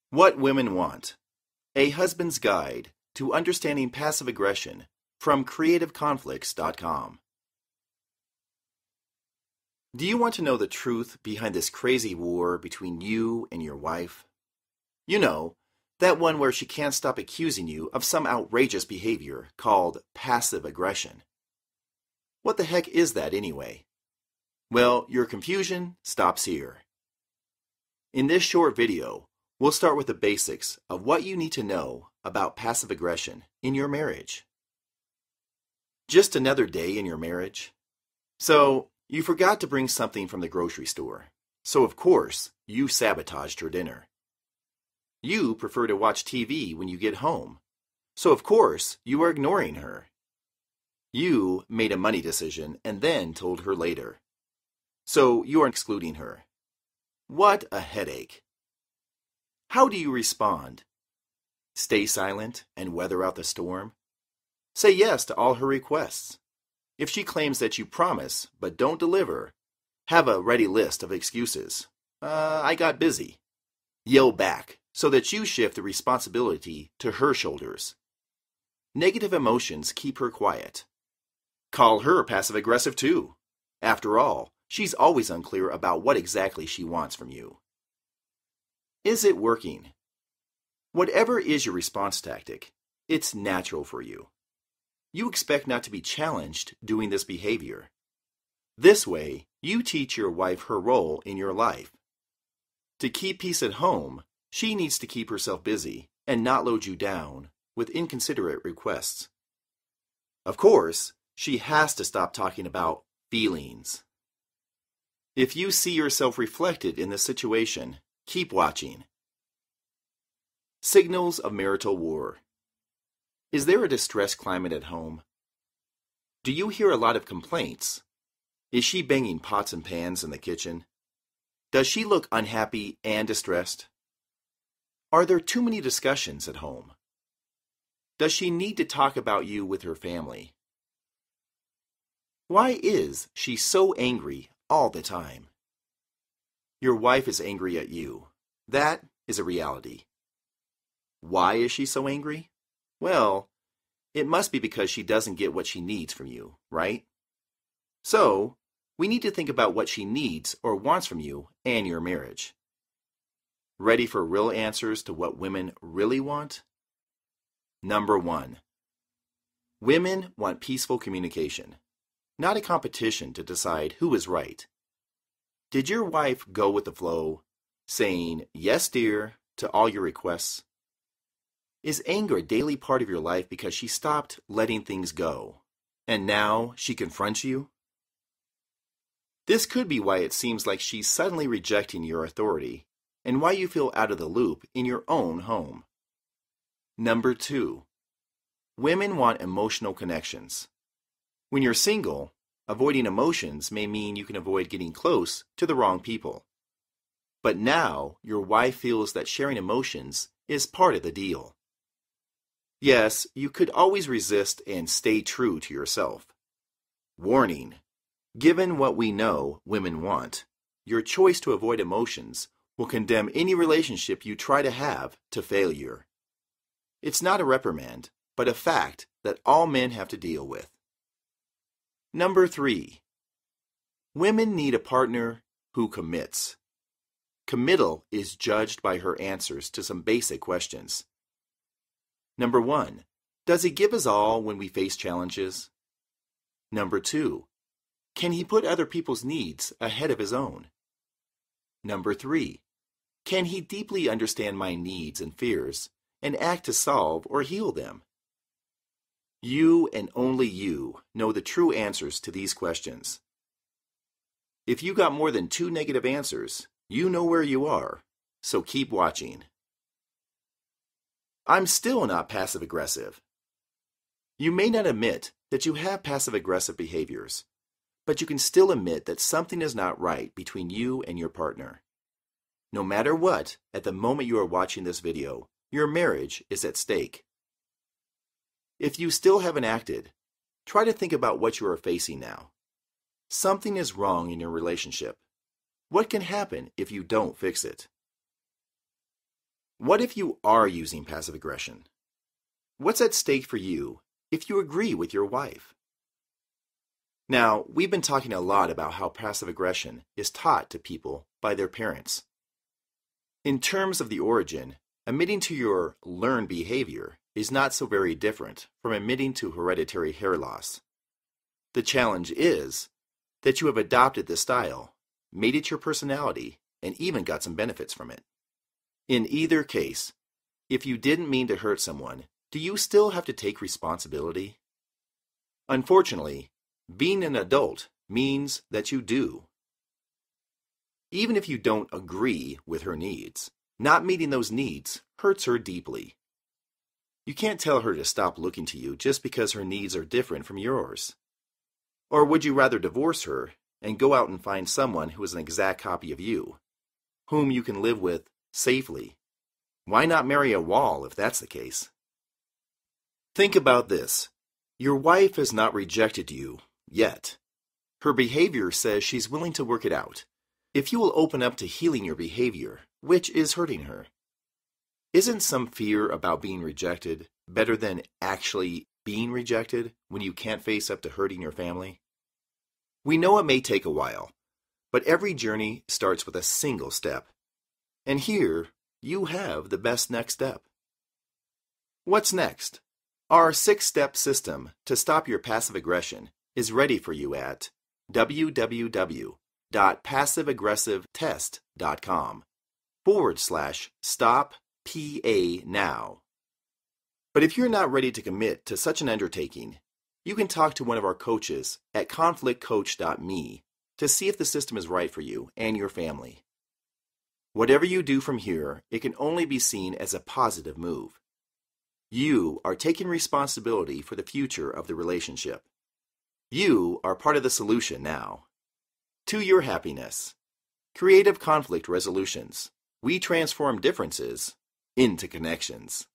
What Women Want: A Husband's Guide to Understanding Passive Aggression from CreativeConflicts.com. Do you want to know the truth behind this crazy war between you and your wife? You know, that one where she can't stop accusing you of some outrageous behavior called passive aggression. What the heck is that anyway? Well, your confusion stops here. In this short video, we'll start with the basics of what you need to know about passive aggression in your marriage. Just another day in your marriage? So, you forgot to bring something from the grocery store. So, of course, you sabotaged her dinner. You prefer to watch TV when you get home. So, of course, you are ignoring her. You made a money decision and then told her later. So, you are excluding her. What a headache. How do you respond? Stay silent and weather out the storm? Say yes to all her requests. If she claims that you promise but don't deliver, have a ready list of excuses. I got busy. Yell back so that you shift the responsibility to her shoulders. Negative emotions keep her quiet. Call her passive-aggressive too. After all, she's always unclear about what exactly she wants from you. Is it working? Whatever is your response tactic, it's natural for you. You expect not to be challenged doing this behavior. This way, you teach your wife her role in your life. To keep peace at home, she needs to keep herself busy and not load you down with inconsiderate requests. Of course, she has to stop talking about feelings. If you see yourself reflected in this situation, keep watching. Signals of marital war. Is there a distress climate at home? Do you hear a lot of complaints? Is she banging pots and pans in the kitchen? Does she look unhappy and distressed? Are there too many discussions at home? Does she need to talk about you with her family? Why is she so angry all the time? Your wife is angry at you. That is a reality. Why is she so angry? Well, it must be because she doesn't get what she needs from you, right? So, we need to think about what she needs or wants from you and your marriage. Ready for real answers to what women really want? Number 1. Women want peaceful communication, not a competition to decide who is right. Did your wife go with the flow, saying, "Yes, dear," to all your requests? Is anger a daily part of your life because she stopped letting things go, and now she confronts you? This could be why it seems like she's suddenly rejecting your authority, and why you feel out of the loop in your own home. Number 2. Women want emotional connections. When you're single, avoiding emotions may mean you can avoid getting close to the wrong people. But now, your wife feels that sharing emotions is part of the deal. Yes, you could always resist and stay true to yourself. Warning: given what we know women want, your choice to avoid emotions will condemn any relationship you try to have to failure. It's not a reprimand, but a fact that all men have to deal with. Number 3. Women need a partner who commits. Committal is judged by her answers to some basic questions. Number 1. Does he give his all when we face challenges? Number 2. Can he put other people's needs ahead of his own? Number 3. Can he deeply understand my needs and fears and act to solve or heal them? You and only you know the true answers to these questions. If you got more than 2 negative answers, you know where you are, so keep watching. I'm still not passive-aggressive. You may not admit that you have passive-aggressive behaviors, but you can still admit that something is not right between you and your partner. No matter what, at the moment you are watching this video, your marriage is at stake. If you still haven't acted, try to think about what you are facing now. Something is wrong in your relationship. What can happen if you don't fix it? What if you are using passive aggression? What's at stake for you if you agree with your wife? Now, we've been talking a lot about how passive aggression is taught to people by their parents. In terms of the origin, admitting to your learned behavior is not so very different from admitting to hereditary hair loss. The challenge is that you have adopted the style, made it your personality, and even got some benefits from it. In either case, if you didn't mean to hurt someone, do you still have to take responsibility? Unfortunately, being an adult means that you do. Even if you don't agree with her needs, not meeting those needs hurts her deeply. You can't tell her to stop looking to you just because her needs are different from yours. Or would you rather divorce her and go out and find someone who is an exact copy of you, whom you can live with safely? Why not marry a wall if that's the case? Think about this. Your wife has not rejected you yet. Her behavior says she's willing to work it out. If you will open up to healing your behavior, which is hurting her, isn't some fear about being rejected better than actually being rejected when you can't face up to hurting your family? We know it may take a while, but every journey starts with a single step. And here, you have the best next step. What's next? Our 6-step system to stop your passive aggression is ready for you at www.passiveaggressivetest.com/stop-PA-now. But if you're not ready to commit to such an undertaking, you can talk to one of our coaches at conflictcoach.me to see if the system is right for you and your family. Whatever you do from here, it can only be seen as a positive move. You are taking responsibility for the future of the relationship. You are part of the solution now. To your happiness. Creative Conflict Resolutions. We transform differences into connections.